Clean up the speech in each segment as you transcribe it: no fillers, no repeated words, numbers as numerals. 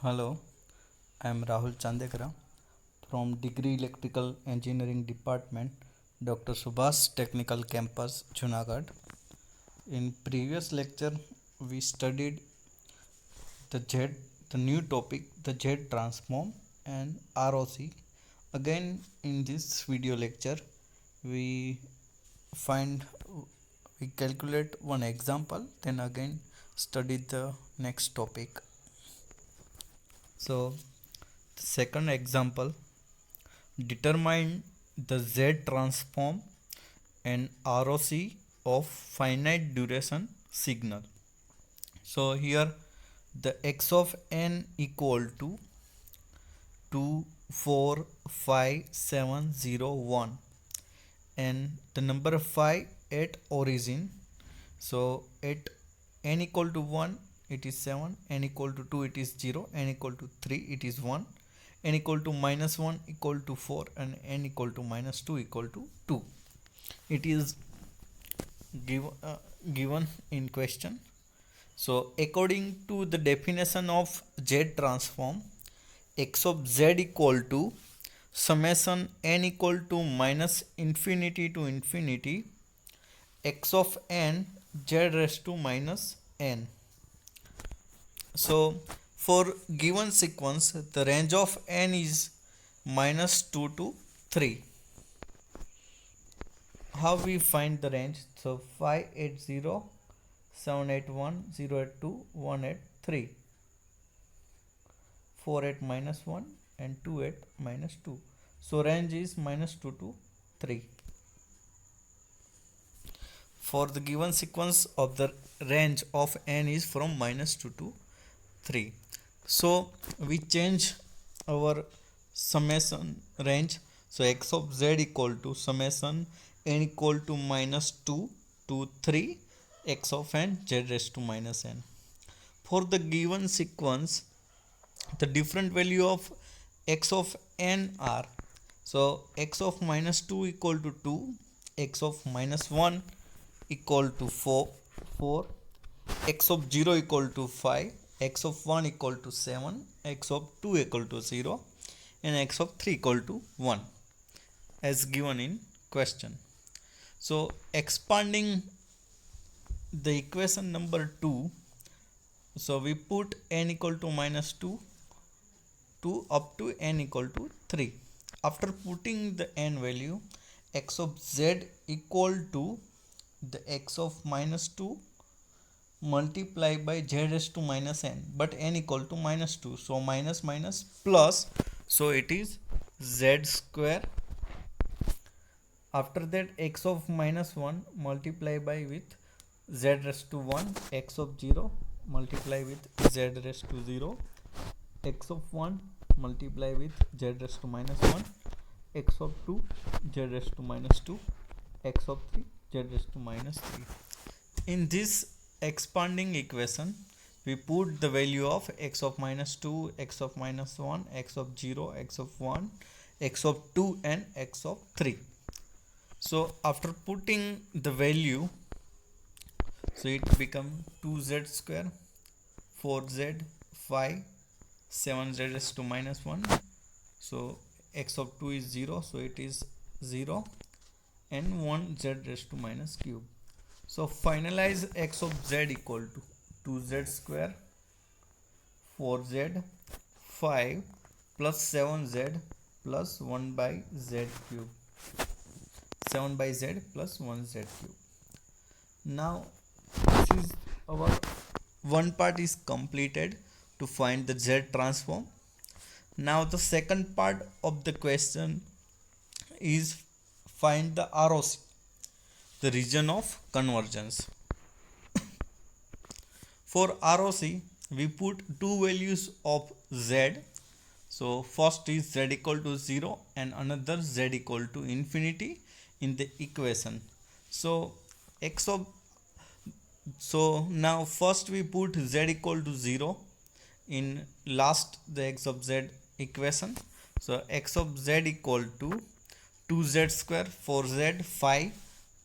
Hello, I am Rahul Chandekara from Degree Electrical Engineering Department, Dr. Subhas Technical Campus, Junagadh. In previous lecture, we studied the Z, the new topic, the Z transform and ROC. Again, in this video lecture, we find we calculate one example, then again study the next topic. So, the second example, determine the Z transform and ROC of finite duration signal. So here the x of n equal to 2, 4, 5, 7, 0, 1 and the number 5 at origin. So at n equal to 1 it is 7, n equal to 2 it is 0, n equal to 3 it is 1, n equal to minus 1 equal to 4 and n equal to minus 2 equal to 2. It is given in question. So according to the definition of Z transform, x of z equal to summation n equal to minus infinity to infinity x of n z raised to minus n. So for given sequence, the range of n is minus 2 to 3. How we find the range? So 5 8 0, 7 8 1, 0 8 2, 1 8 3, 4 8 minus 1 and 2 8 minus 2. So range is minus 2 to 3. For the given sequence of the range of n is from minus 2 to 3. So we change our summation range. So x of z equal to summation n equal to minus 2 to 3 x of n z raised to minus n. For the given sequence, the different value of x of n are, so x of minus 2 equal to 2, x of minus 1 equal to 4, x of 0 equal to 5, x of 1 equal to 7, x of 2 equal to 0 and x of 3 equal to 1 as given in question. So expanding the equation number 2, so we put n equal to minus 2 up to n equal to 3. After putting the n value, x of z equal to the x of minus 2 multiply by z raised to minus n, but n equal to minus 2, so minus minus plus, so it is z square. After that, x of minus 1 multiply by with z raised to 1, x of 0 multiply with z raised to 0, x of 1 multiply with z raised to minus 1, x of 2 z raised to minus 2, x of 3 z raised to minus 3. In this expanding equation, we put the value of x of minus 2, x of minus 1, x of 0, x of 1, x of 2 and x of 3. So after putting the value, so it become 2z square, 4z, 5, 7z raised to minus 1. So x of 2 is 0, so it is 0 and 1z raised to minus cube. So finalize x of z equal to 2z square, 4z, 5 plus 7z plus 1 by z cube. 7 by z plus 1 z cube. Now this is our one part is completed to find the z transform. Now the second part of the question is find the ROC, the region of convergence. For ROC, we put two values of z. So first is z equal to 0 and another z equal to infinity in the equation. So now first we put z equal to 0 in last the x of z equation. So x of z equal to 2z square, 4z, 5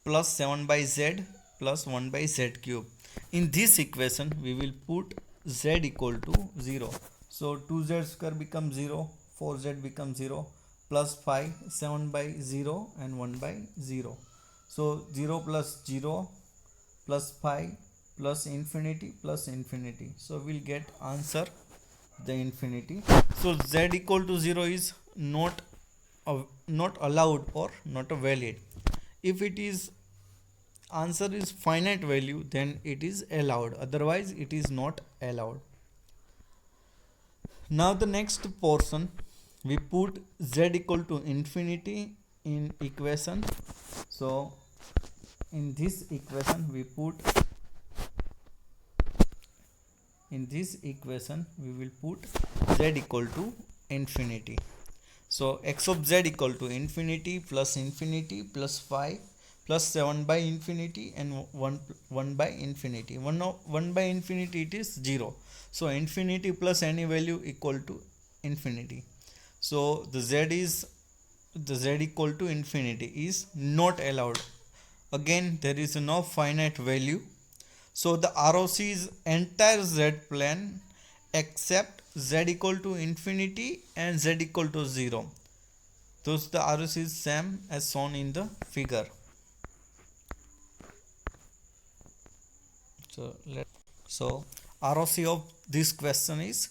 plus 7 by z plus 1 by z cube. In this equation we will put z equal to 0. So 2z square becomes 0, 4z becomes 0, plus 5, 7 by 0 and 1 by 0. So 0 plus 0 plus 5 plus infinity plus infinity. So we'll get answer the infinity. So z equal to 0 is not allowed or not a valid. If it is answer is finite value, then it is allowed, otherwise it is not allowed. Now the next portion, we put z equal to infinity in equation. So in this equation we will put z equal to infinity. So x of z equal to infinity plus 5 plus 7 by infinity and 1 by infinity. 1 by infinity it is 0. So infinity plus any value equal to infinity. So the z equal to infinity is not allowed. Again, there is no finite value. So the ROC is entire z plane except z equal to infinity and z equal to 0. Thus the ROC is same as shown in the figure. So ROC of this question is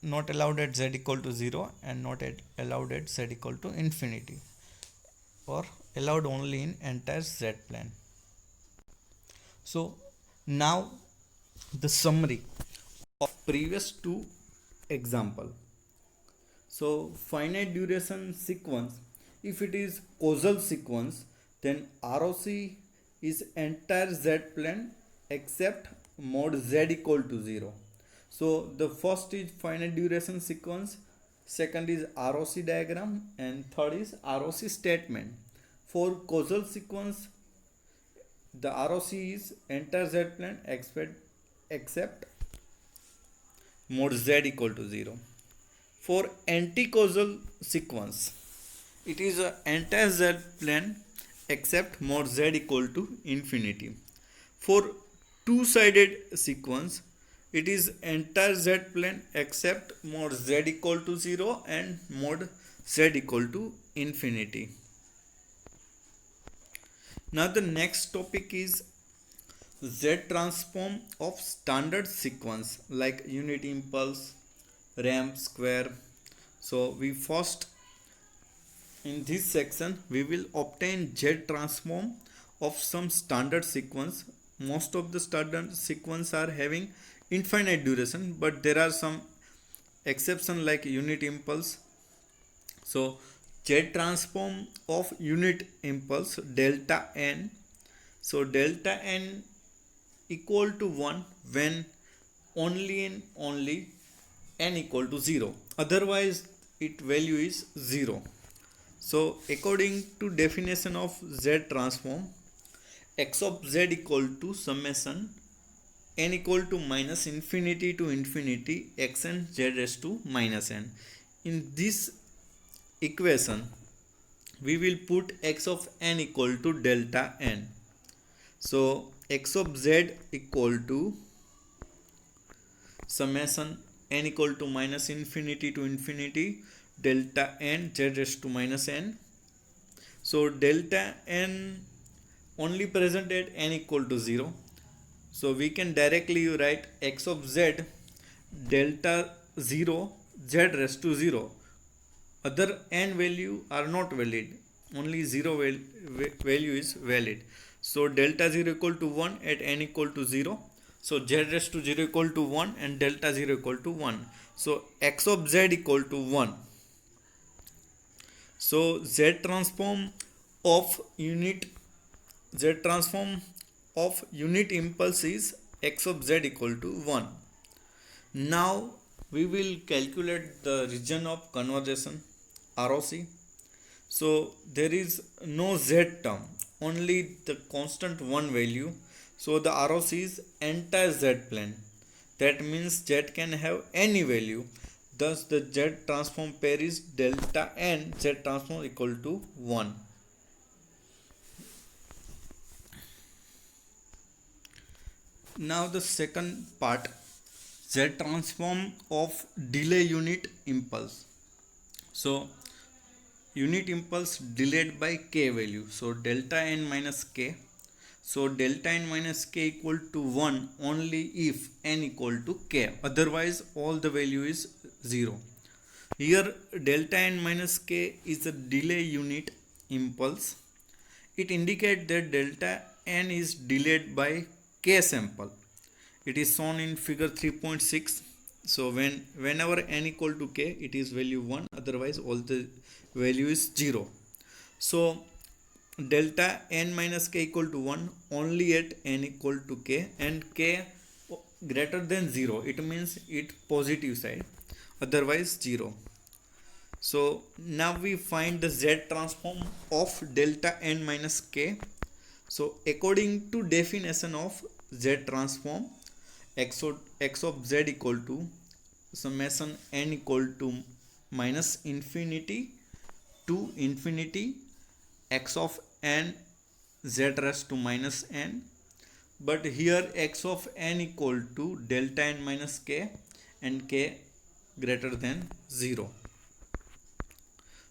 not allowed at z equal to 0 and not allowed at z equal to infinity, or allowed only in entire z plane. So now the summary of previous two example. So finite duration sequence, if it is causal sequence, then ROC is entire z plane except mod z equal to 0. So the first is finite duration sequence, second is ROC diagram, and third is ROC statement. For causal sequence, the ROC is entire z plane except mod z equal to 0. For anti-causal sequence, it is a entire z plane except mod z equal to infinity. For two-sided sequence, it is entire z plane except mod z equal to 0 and mod z equal to infinity. Now the next topic is z transform of standard sequence like unit impulse, ramp, square. So we first, in this section, we will obtain z transform of some standard sequence. Most of the standard sequence are having infinite duration, but there are some exception like unit impulse. So z transform of unit impulse delta n. So delta n equal to 1 when only and only n equal to 0, otherwise its value is 0. So according to definition of z transform, x of z equal to summation n equal to minus infinity to infinity x n z raised to minus n. In this equation, we will put x of n equal to delta n. So x of z equal to summation n equal to minus infinity to infinity delta n z raised to minus n. So delta n only present at n equal to 0. So we can directly write x of z delta 0 z raised to 0. Other n value are not valid, only 0 value is valid. So delta 0 equal to 1 at n equal to 0. So z raised to 0 equal to 1 and delta 0 equal to 1. So x of z equal to 1. So z transform of unit impulse is x of z equal to 1. Now we will calculate the region of convergence, ROC. So there is no z term, only the constant 1 value. So the ROC is entire z plane. That means z can have any value. Thus the z transform pair is delta n z transform equal to 1. Now the second part, Z transform of delay unit impulse. So unit impulse delayed by k value. So delta n minus k. So delta n minus k equal to 1 only if n equal to k. Otherwise all the value is 0. Here delta n minus k is a delay unit impulse. It indicates that delta n is delayed by k sample. It is shown in figure 3.6. So whenever n equal to k, it is value 1, otherwise all the value is 0. So delta n minus k equal to 1 only at n equal to k, and k greater than 0, it means it positive side, otherwise 0. So now we find the z transform of delta n minus k. So according to definition of z transform, x of z equal to summation n equal to minus infinity to infinity x of n z raised to minus n, but here x of n equal to delta n minus k and k greater than 0.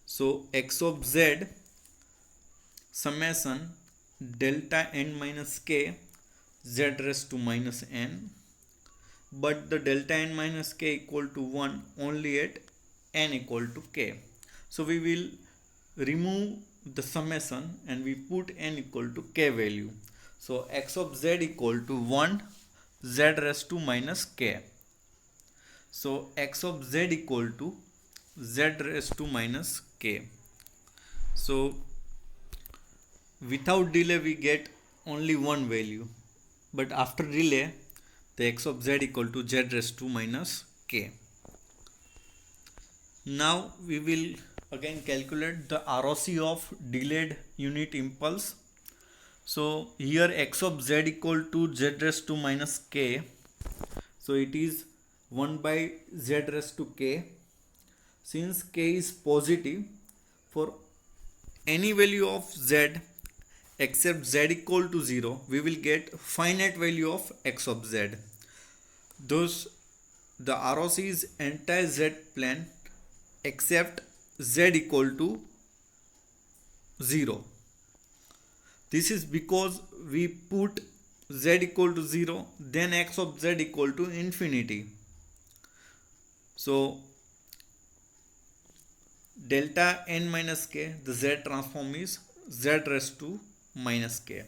So x of z summation delta n minus k z raised to minus n, but the delta n minus k equal to 1 only at n equal to k. So we will remove the summation and we put n equal to k value. So x of z equal to 1 z raised to minus k. So x of z equal to z raised to minus k. So without delay we get only one value, but after delay the x of z equal to z raised to minus k. Now we will again calculate the ROC of delayed unit impulse. So here x of z equal to z raised to minus k. So it is 1 by z raised to k. Since k is positive, for any value of z except z equal to 0, we will get finite value of x of z. Thus the ROC is entire z plane except z equal to 0. This is because we put z equal to 0, then x of z equal to infinity. So delta n minus k, the z transform is z raised to minus k.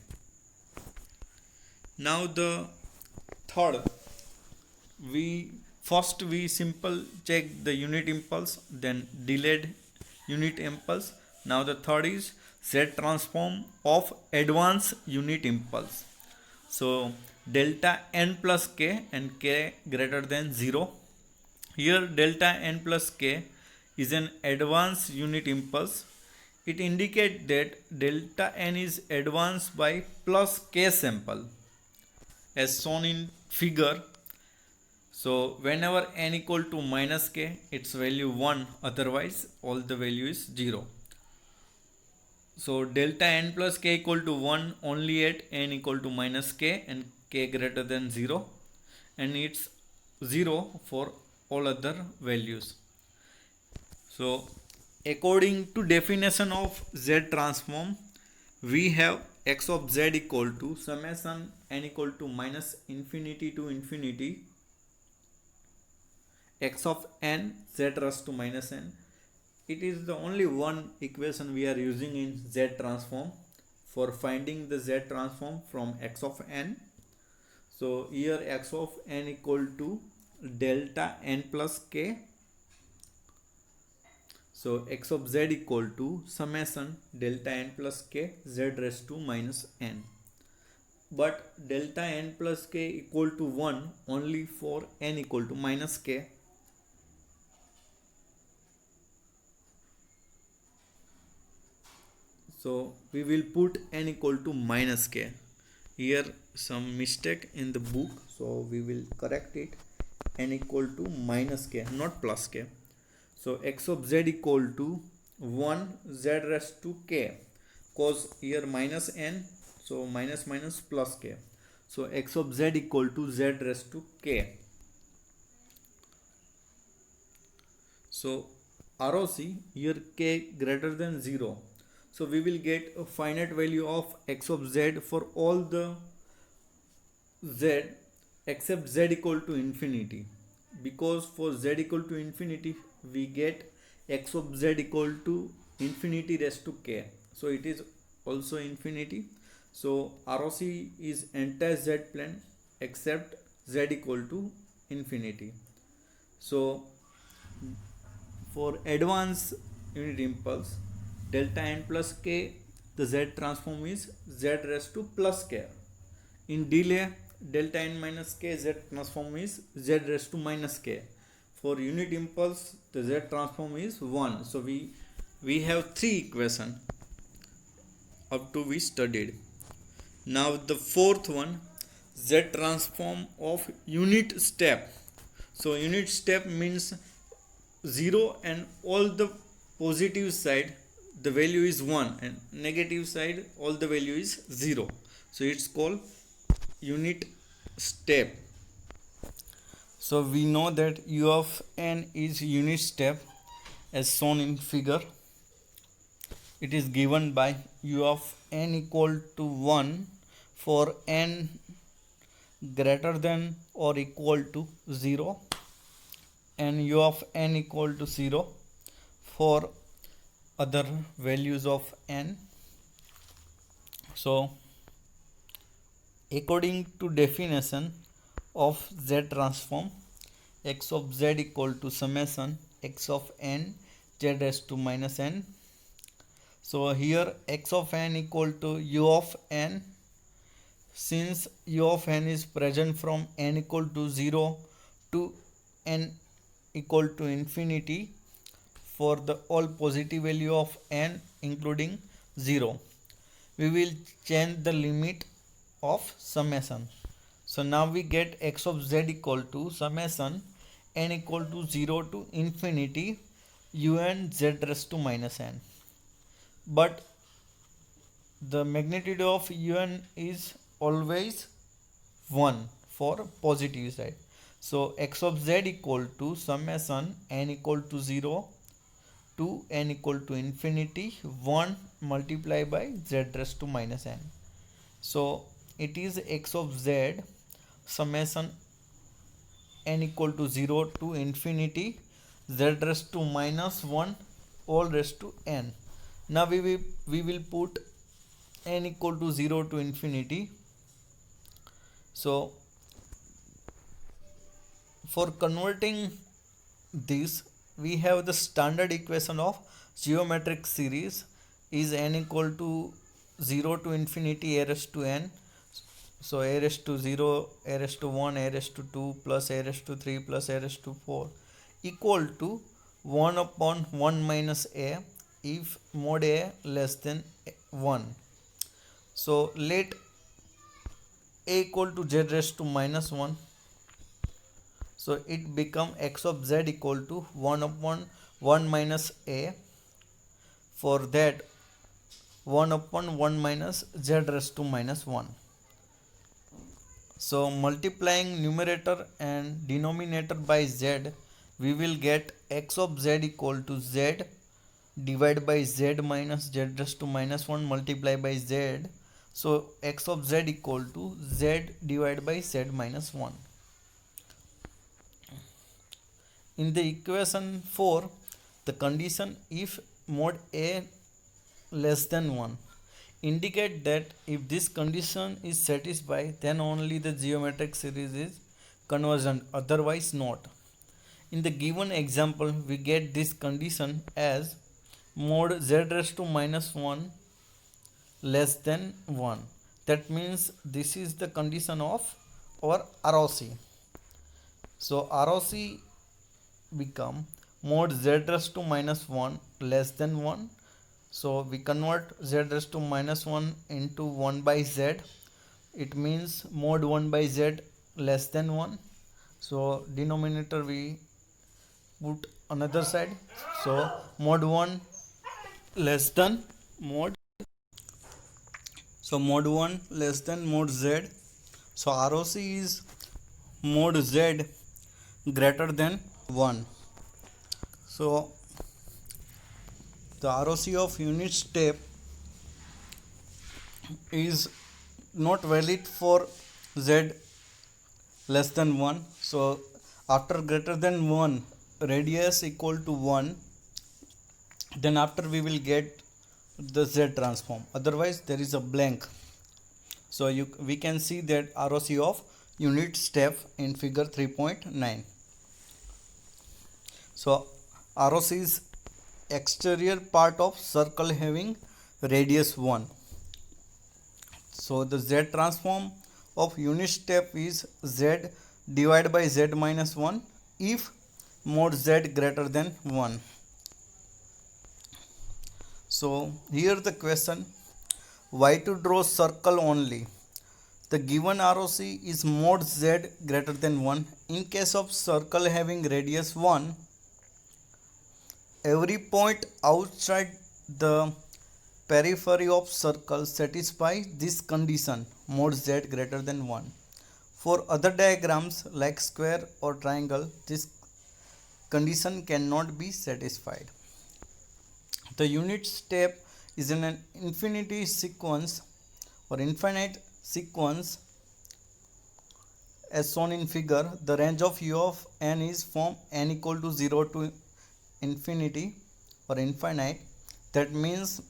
Now the third, we simple check the unit impulse, then delayed unit impulse. Now the third is z transform of advanced unit impulse. So delta n plus k and k greater than 0. Here delta n plus k is an advanced unit impulse. It indicates that delta n is advanced by plus k sample as shown in figure. So whenever n equal to minus k, its value 1, otherwise all the value is 0. So delta n plus k equal to 1 only at n equal to minus k and k greater than 0, and it's 0 for all other values. So according to definition of z transform, we have x of z equal to summation n equal to minus infinity to infinity x of n z raised to minus n. It is the only one equation we are using in z transform for finding the z transform from x of n. So here x of n equal to delta n plus k. So x of z equal to summation delta n plus k z raised to minus n. But delta n plus k equal to 1 only for n equal to minus k. So we will put n equal to minus k. Here some mistake in the book, so we will correct it. N equal to minus k, not plus k. So x of z equal to 1 z raised to k, cause here minus n, so minus minus plus k. So x of z equal to z raised to k. So ROC here k greater than 0. So we will get a finite value of x of z for all the z except z equal to infinity, because for z equal to infinity we get x of z equal to infinity raised to k, so it is also infinity. So ROC is entire z plane except z equal to infinity. So for advanced unit impulse delta n plus k, the z transform is z raised to plus k. In delay delta n minus k, z transform is z raised to minus k. For unit impulse the z transform is 1. So we have three equation up to we studied. Now the fourth one, z transform of unit step. So unit step means 0 and all the positive side the value is 1 and negative side all the value is 0. So it's called unit step. So we know that u of n is unit step as shown in figure. It is given by u of n equal to 1 for n greater than or equal to 0 and u of n equal to 0 for other values of n. So according to definition of z transform, x of z equal to summation x of n z raised to minus n. So here x of n equal to u of n. Since u of n is present from n equal to 0 to n equal to infinity for the all positive value of n including 0, we will change the limit of summation. So now we get x of z equal to summation n equal to 0 to infinity un z raised to minus n. But the magnitude of un is always 1 for positive side. So x of z equal to summation n equal to 0 to n equal to infinity 1 multiplied by z raised to minus n. So it is x of z summation n equal to 0 to infinity z raised to minus 1 all raised to n. Now we will put n equal to 0 to infinity. So for converting this, we have the standard equation of geometric series is n equal to 0 to infinity a raised to n. So a raised to 0, a raised to 1, a raised to 2 plus a raised to 3 plus a raised to 4 equal to 1 upon 1 minus a if mod a less than 1. So let a equal to z raised to minus 1. So it become x of z equal to 1 upon 1 minus a. For that 1 upon 1 minus z raised to minus 1. So multiplying numerator and denominator by z, we will get x of z equal to z divided by z minus z raised to minus 1 multiplied by z. So x of z equal to z divided by z minus 1. In the equation 4, the condition if mod a less than 1 indicate that if this condition is satisfied, then only the geometric series is convergent, otherwise not. In the given example, we get this condition as mod z raised to minus 1 less than 1. That means this is the condition of our ROC. So ROC become mod z raised to minus 1 less than 1. So we convert z raised to minus 1 into 1 by z. It means mod 1 by z less than 1. So denominator we put another side. So mod 1 less than mod. So mod 1 less than mod z. So ROC is mod z greater than 1. So the ROC of unit step is not valid for z less than 1. So after greater than 1, radius equal to 1, then after we will get the z transform, otherwise there is a blank. So we can see that ROC of unit step in figure 3.9. So ROC is exterior part of circle having radius 1. So the z transform of unit step is z divided by z minus 1 if mod z greater than 1. So here the question, why to draw circle only? The given ROC is mod z greater than 1. In case of circle having radius 1, every point outside the periphery of circle satisfy this condition mod z greater than 1. For other diagrams like square or triangle, this condition cannot be satisfied. The unit step is in an infinity sequence or infinite sequence as shown in figure. The range of u of n is from n equal to 0 to infinity or infinite. That means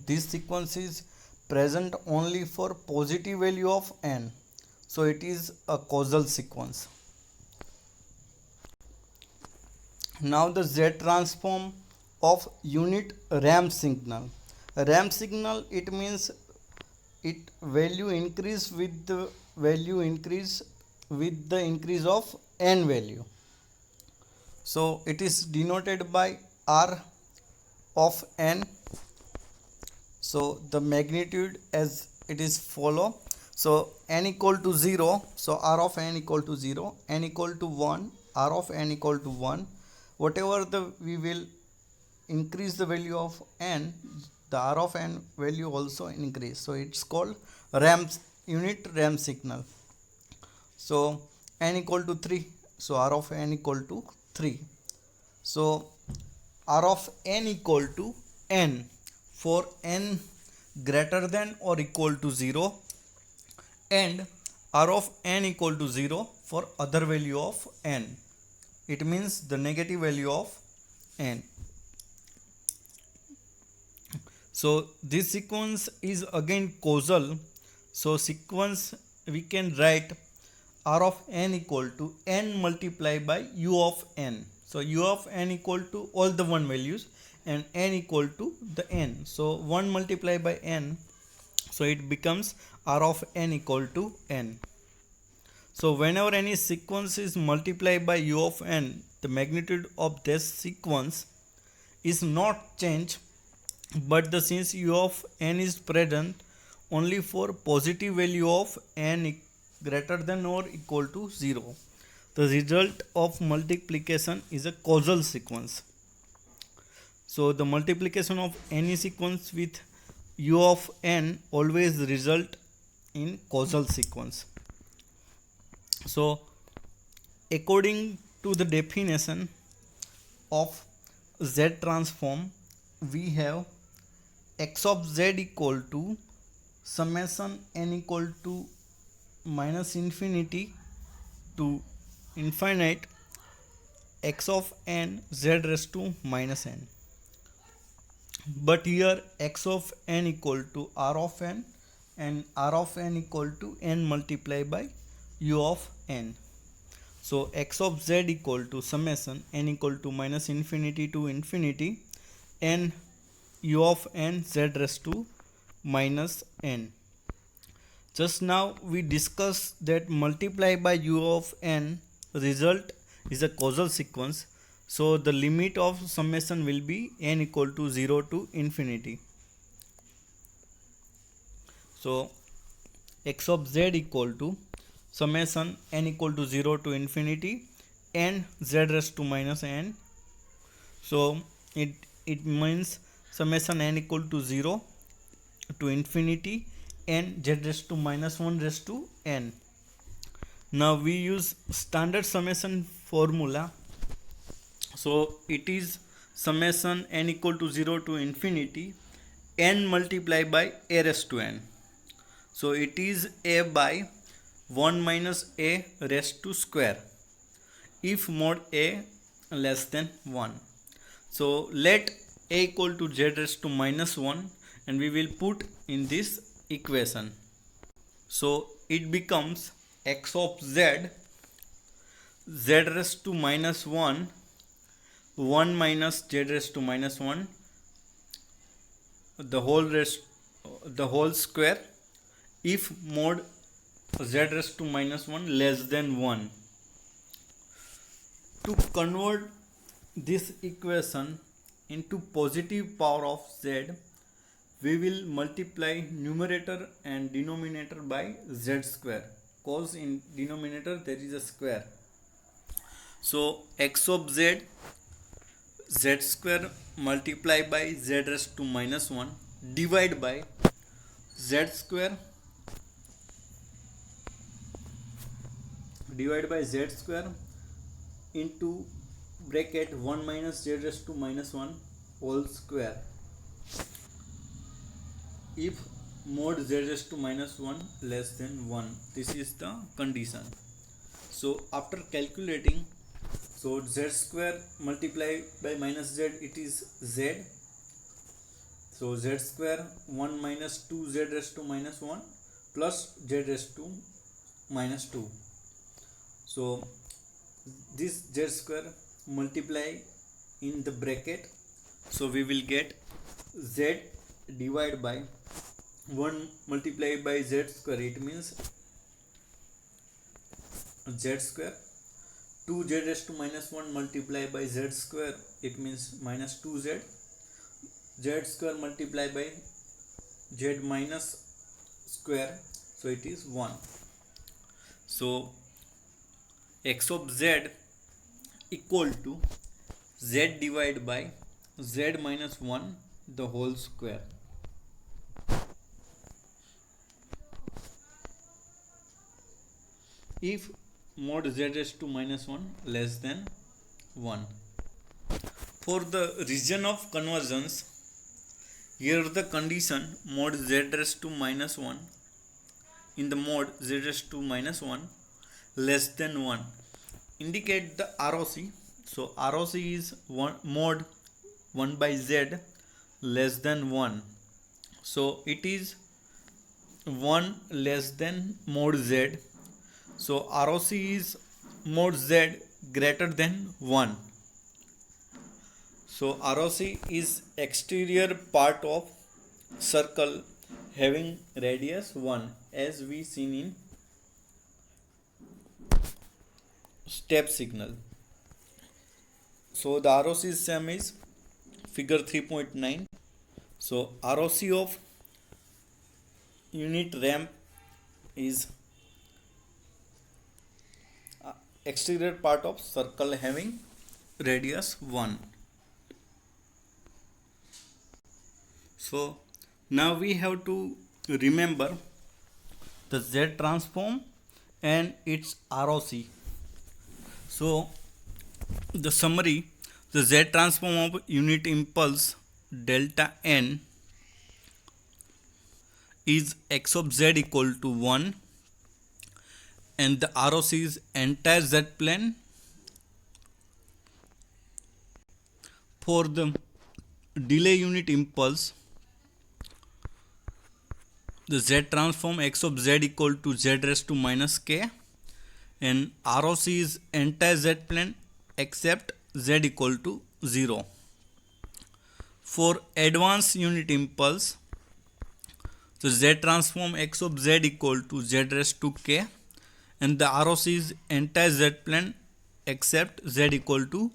this sequence is present only for positive value of n. So it is a causal sequence. Now the z transform of unit ramp signal. Ramp signal, it means it value increase with the value increase with the increase of n value. So it is denoted by r of n. So the magnitude as it is follow. So n equal to 0, so r of n equal to 0, n equal to 1, r of n equal to 1. Whatever we will increase the value of n, the r of n value also increase. So it's called unit ramp signal. So n equal to 3, so r of n equal to 3. So r of n equal to n for n greater than or equal to 0, and r of n equal to 0 for other value of n. It means the negative value of n. So this sequence is again causal. So sequence we can write r of n equal to n multiplied by u of n. So u of n equal to all the 1 values and n equal to the n. So 1 multiplied by n, so it becomes r of n equal to n. So whenever any sequence is multiplied by u of n, the magnitude of this sequence is not changed, but since u of n is present only for positive value of n greater than or equal to 0, the result of multiplication is a causal sequence. So the multiplication of any sequence with u of n always result in causal sequence. So according to the definition of Z transform, we have x of z equal to summation n equal to minus infinity to infinite x of n z raised to minus n. But here x of n equal to r of n and r of n equal to n multiplied by u of n. So x of z equal to summation n equal to minus infinity to infinity n u of n z raised to minus n. Just now we discussed that multiply by u of n result is a causal sequence. So the limit of summation will be n equal to 0 to infinity. So x of z equal to summation n equal to 0 to infinity n z raised to minus n. So it means summation n equal to 0 to infinity n z raised to minus 1 raised to n. Now we use standard summation formula. So it is summation n equal to 0 to infinity n multiplied by a raised to n. So it is a by 1 minus a raised to square if mod a less than 1. So let a equal to z raised to minus 1 and we will put in this equation. So it becomes x of z raised to minus 1 1 minus z raised to minus 1 the whole square if mod z raised to minus 1 less than 1. To convert this equation into positive power of z, we will multiply numerator and denominator by z square, cause in denominator there is a square. So x of z square multiplied by z raised to minus 1 divide by z square into bracket 1 minus z raised to minus 1 whole square if mod z raised to minus 1 less than 1. This is the condition. So after calculating, so z square multiplied by minus z, it is z. So z square 1 minus 2z raised to minus 1 plus z raised to minus 2. So this z square multiply in the bracket, so we will get z divided by 1 multiplied by z square, it means z square. 2z raised to minus 1 multiplied by z square, it means minus 2z. Z square multiplied by z minus square, so it is 1. So x of z equal to z divided by z minus 1 the whole square. If mod z raised to minus 1 less than 1. For the region of convergence, here the condition mod z raised to minus 1 in the mod z raised to minus 1 less than 1 indicate the ROC. So ROC is mod 1 by z less than 1. So it is 1 less than mod z. So ROC is mod z greater than 1. So ROC is exterior part of circle having radius 1 as we seen in step signal. So the ROC is same is figure 3.9. So ROC of unit ramp is exterior part of circle having radius 1. So now we have to remember the Z transform and its ROC. So the summary, the Z transform of unit impulse delta n is x of z equal to 1 and the ROC is entire Z plane. For the delay unit impulse, the Z transform x of z equal to z raised to minus k and ROC is entire Z plane except z equal to 0. For advanced unit impulse, the Z transform x of z equal to z raised to k and the ROC is entire Z plane except z equal to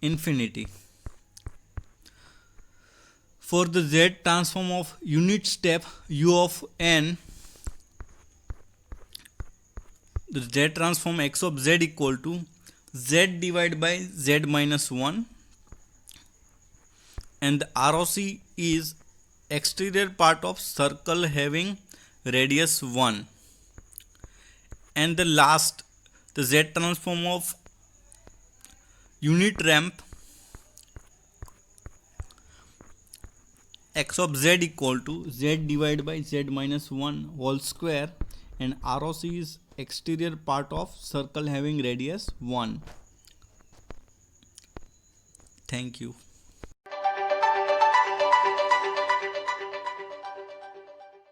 infinity. For the Z transform of unit step u of n, the Z transform x of z equal to z divided by z minus 1 and the ROC is exterior part of circle having radius 1. And the last, the Z transform of unit ramp x of z equal to z divided by z minus 1 whole square, and ROC is exterior part of circle having radius 1. Thank you.